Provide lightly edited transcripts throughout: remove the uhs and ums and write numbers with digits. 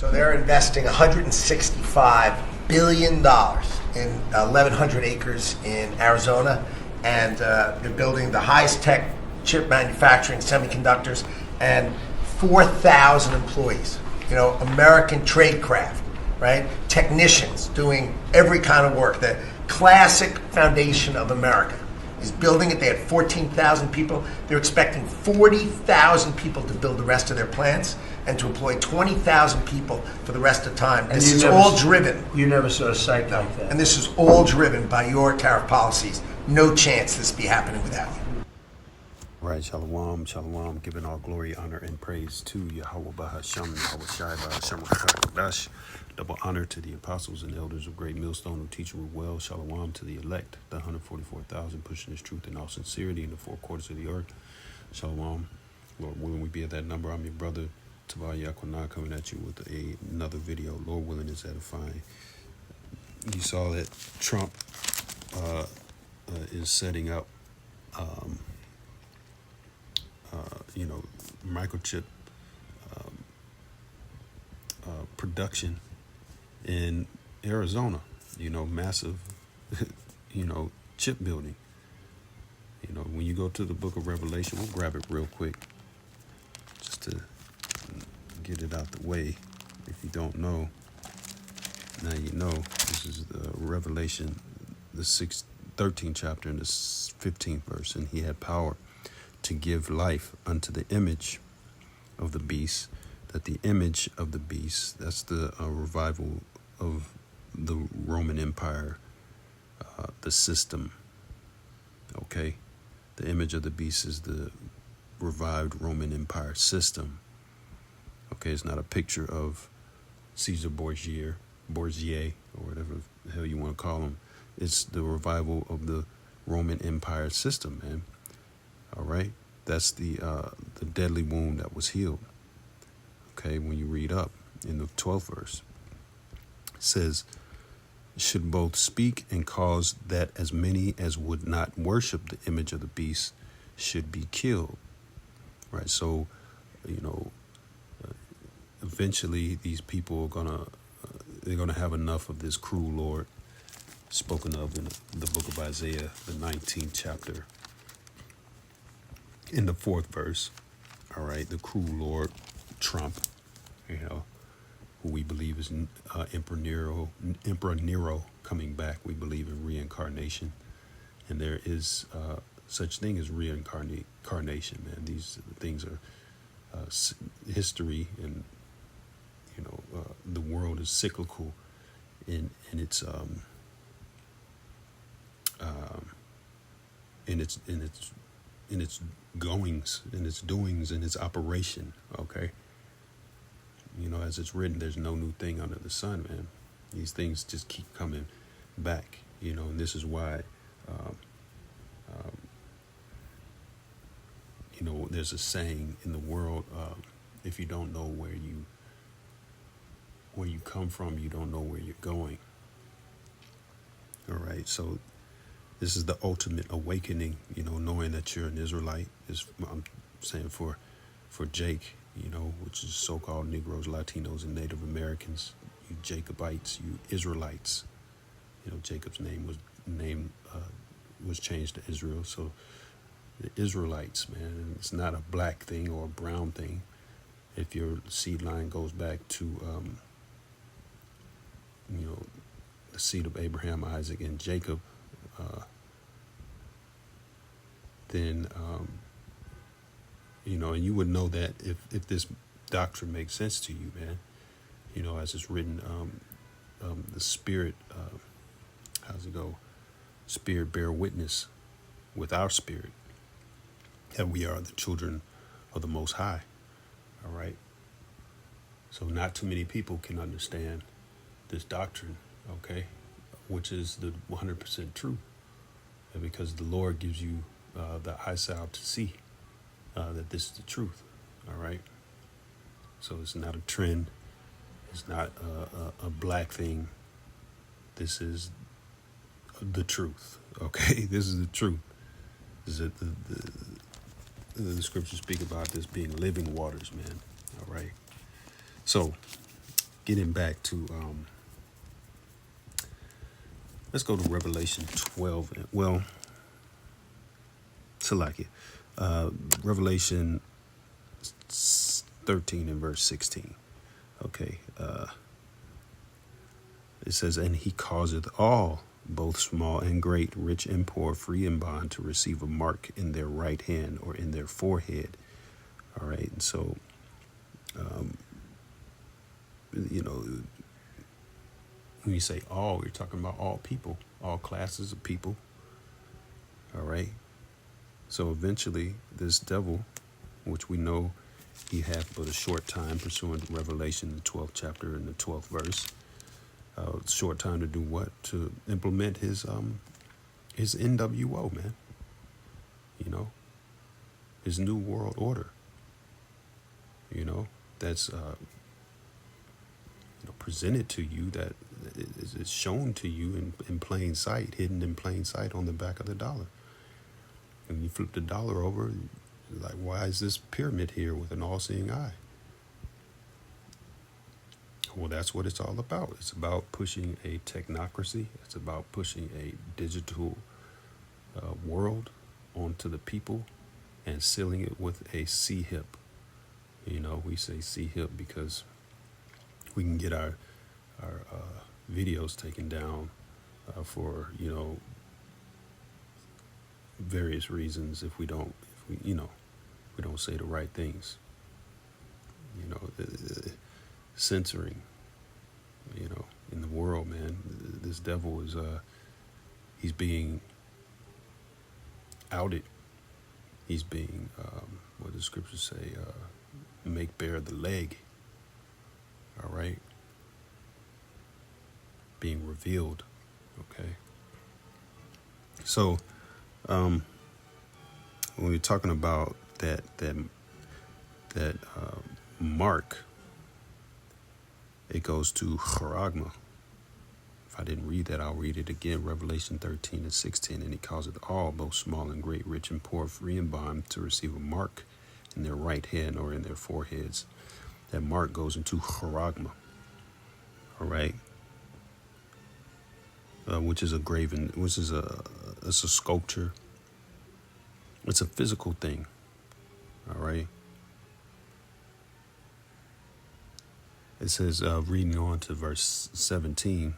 So they're investing $165 billion in 1,100 acres in Arizona, and they're building the highest tech chip manufacturing, semiconductors, and 4,000 employees. You know, American tradecraft, right? Technicians doing every kind of work. The classic foundation of America is building it. They had 14,000 people. They're expecting 40,000 people to build the rest of their plants and to employ 20,000 people for the rest of the time. And this is all driven. You never saw a site like that. And this is all driven by your tariff policies. No chance this be happening without you. Right, shalom, shalom, giving all glory, honor, and praise to Yahweh Bahasham, Yahweh Shai Bahasham Kadash. Double honor to the apostles and elders of Great Millstone who teach with well. Shalom to the elect, the 144,000 pushing this truth in all sincerity in the four quarters of the earth. Shalom. Lord willing, we be at that number. I'm your brother, Tabal Yakwana, coming at you with another video. Lord willing is edifying. You saw that Trump is setting up microchip production in Arizona, massive, chip building. When you go to the book of Revelation, we'll grab it real quick just to get it out the way. If you don't know, now you know. This is the Revelation, the 13th chapter and the 15th verse, and he had power to give life unto the image of the beast, that the image of the beast, that's the revival of the Roman Empire, the system, okay? The image of the beast is the revived Roman Empire system, okay? It's not a picture of Caesar Borgia, or whatever the hell you want to call him. It's the revival of the Roman Empire system, man. All right, that's the deadly wound that was healed. Okay, when you read up in the 12th verse, it says, should both speak and cause that as many as would not worship the image of the beast should be killed. Right, so eventually these people are they're gonna have enough of this cruel Lord spoken of in the book of Isaiah, the 19th chapter. In the 4th verse, all right, the cruel Lord Trump, who we believe is Emperor Nero coming back. We believe in reincarnation, and there is such thing as reincarnation, man. These things are history, and the world is cyclical in its goings, in its doings, in its operation, okay? As it's written, there's no new thing under the sun, man. These things just keep coming back, and this is why, there's a saying in the world, if you don't know where you come from, you don't know where you're going. All right, so this is the ultimate awakening, knowing that you're an Israelite. I'm saying for Jake, which is so-called Negroes, Latinos, and Native Americans, you Jacobites, you Israelites. Jacob's name was changed to Israel. So the Israelites, man, it's not a black thing or a brown thing. If your seed line goes back to, the seed of Abraham, Isaac, and Jacob, then, and you would know that if this doctrine makes sense to you, man, as it's written, the Spirit, how's it go? Spirit bear witness with our spirit that we are the children of the Most High. All right. So not too many people can understand this doctrine, okay, which is the 100% true, because the Lord gives you the eyesight to see that this is the truth. All right. So it's not a trend. It's not a black thing. This is the truth. Okay, this is the truth. This is the scriptures speak about this being living waters, man. All right. So getting back to let's go to Revelation 12. Well, Salakia. Revelation 13 and verse 16. Okay. It says, and he causeth all, both small and great, rich and poor, free and bond, to receive a mark in their right hand or in their forehead. All right. And so, you know, when you say all, you're talking about all people, all classes of people. All right. So eventually this devil, which we know he hath but a short time, pursuant to Revelation, the 12th chapter and the 12th verse, short time to do what? To implement his NWO, man. You know, his new world order. You know, that's presented to you, that is shown to you in plain sight, hidden in plain sight on the back of the dollar. And you flip the dollar over, like, why is this pyramid here with an all-seeing eye? Well, that's what it's all about. It's about pushing a technocracy. It's about pushing a digital world onto the people and sealing it with a C-hip. You know, we say C-hip because we can get our videos taken down for, you know, various reasons if we don't say the right things. You know, censoring, you know, in the world, man. This devil is he's being outed. He's being what the scriptures say, make bare the leg. All right, being revealed. Okay, so when we're talking about that mark, it goes to charagma. If I didn't read that, I'll read it again. Revelation 13 and 16. And he causeth all, both small and great, rich and poor, free and bond, to receive a mark in their right hand or in their foreheads. That mark goes into charagma. All right. Which is a graven, it's a sculpture. It's a physical thing. All right. It says, reading on to verse 17.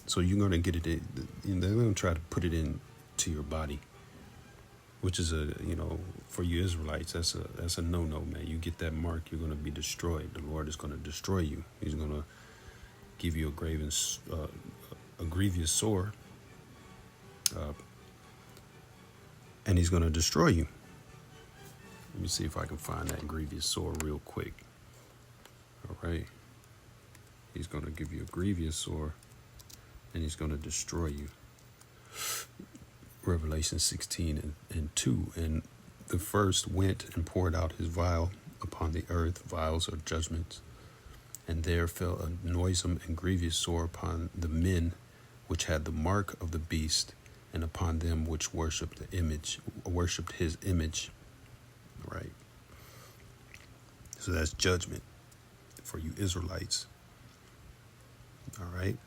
So you're going to get it, they're going to try to put it into your body, which is for you Israelites, that's a no-no, man. You get that mark, you're going to be destroyed. The Lord is going to destroy you. He's going to give you a grievous sore, and he's going to destroy you. Let me see if I can find that grievous sore real quick. All right. He's going to give you a grievous sore, and he's going to destroy you. Revelation 16 and 2. And the first went and poured out his vial upon the earth, vials or judgments. And there fell a noisome and grievous sore upon the men which had the mark of the beast, and upon them which worshipped his image. Right. So that's judgment for you Israelites. All right.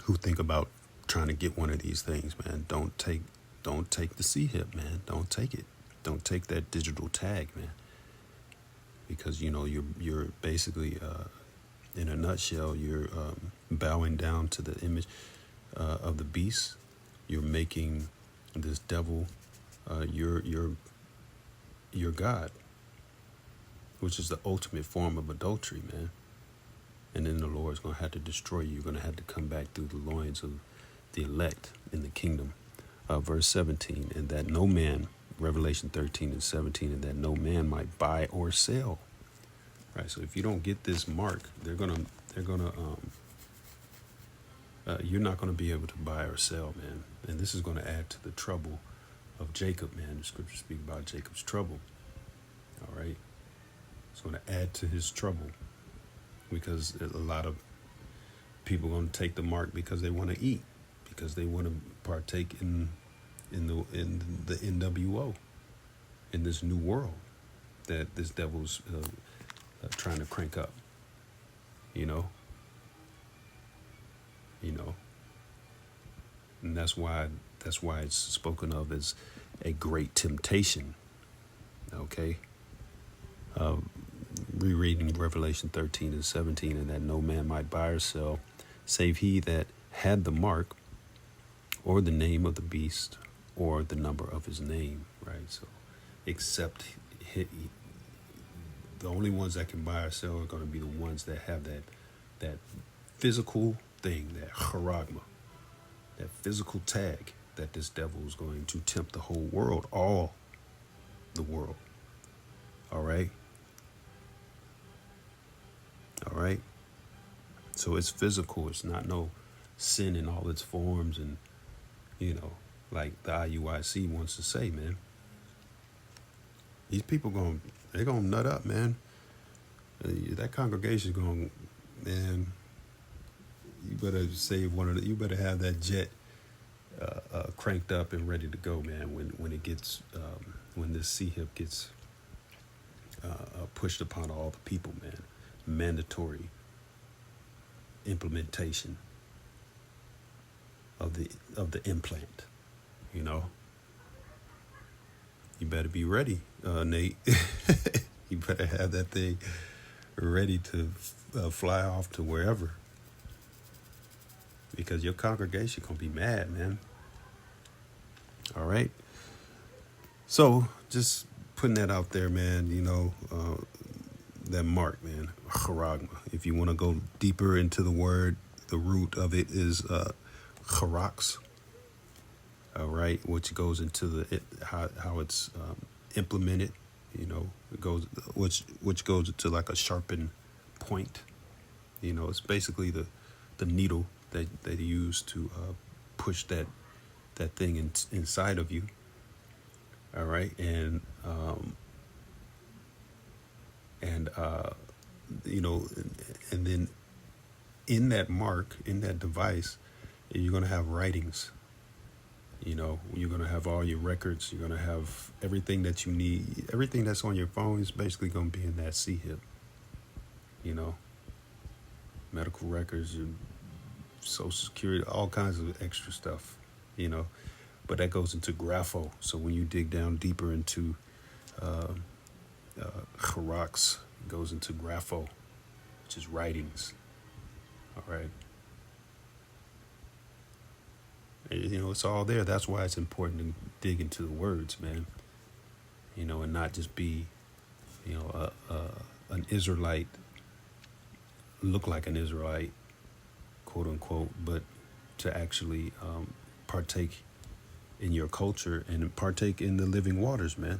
Who think about trying to get one of these things, man. Don't take the C-hip, man. Don't take it. Don't take that digital tag, man. Because, you know, you're basically, in a nutshell, you're bowing down to the image of the beast. You're making this devil your God, which is the ultimate form of adultery, man. And then the Lord's going to have to destroy you. You're going to have to come back through the loins of the elect in the kingdom. Verse 17, and that no man, Revelation 13 and 17, and that no man might buy or sell. Right. So if you don't get this mark, you're not going to be able to buy or sell, man. And this is going to add to the trouble of Jacob, man. The scriptures speak about Jacob's trouble. All right. It's going to add to his trouble, because a lot of people are going to take the mark because they want to eat, because they want to partake in the NWO, in this new world that this devil's trying to crank up. you know, and that's why it's spoken of as a great temptation. Okay. Rereading Revelation 13 and 17, and that no man might buy or sell, save he that had the mark, or the name of the beast, or the number of his name. Right. So, except the only ones that can buy or sell are going to be the ones that have that physical thing, that charagma, that physical tag that this devil is going to tempt the whole world, all the world. All right. All right. So it's physical. It's not no sin in all its forms, and like the IUIC wants to say, man. These people they're gonna nut up, man. That congregation's going, man. You better save you better have that jet cranked up and ready to go, man. When it gets when this CHIP gets pushed upon all the people, man. Mandatory implementation of the implant. You better be ready, Nate. You better have that thing ready to fly off to wherever, because your congregation gonna be mad, man. All right. So just putting that out there, man. That mark, man, charagma. If you want to go deeper into the word, the root of it is charax. All right, which goes into how it's implemented. It goes which goes into like a sharpened point. It's basically the needle that they use to push that thing inside of you. All right, and then in that mark, in that device, you're going to have writings. You're going to have all your records. You're going to have everything that you need. Everything that's on your phone is basically going to be in that CHIP. Medical records, your Social Security, all kinds of extra stuff, But that goes into grapho. So when you dig down deeper into charax, it goes into grapho, which is writings. All right. It's all there. That's why it's important to dig into the words, man. And not just be, an Israelite, look like an Israelite, quote unquote, but to actually partake in your culture and partake in the living waters, man.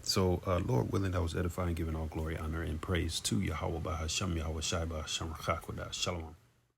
So, Lord willing, that was edifying, giving all glory, honor, and praise to Yahweh Bahasham, Yahweh Shai Bahasham, Shalom.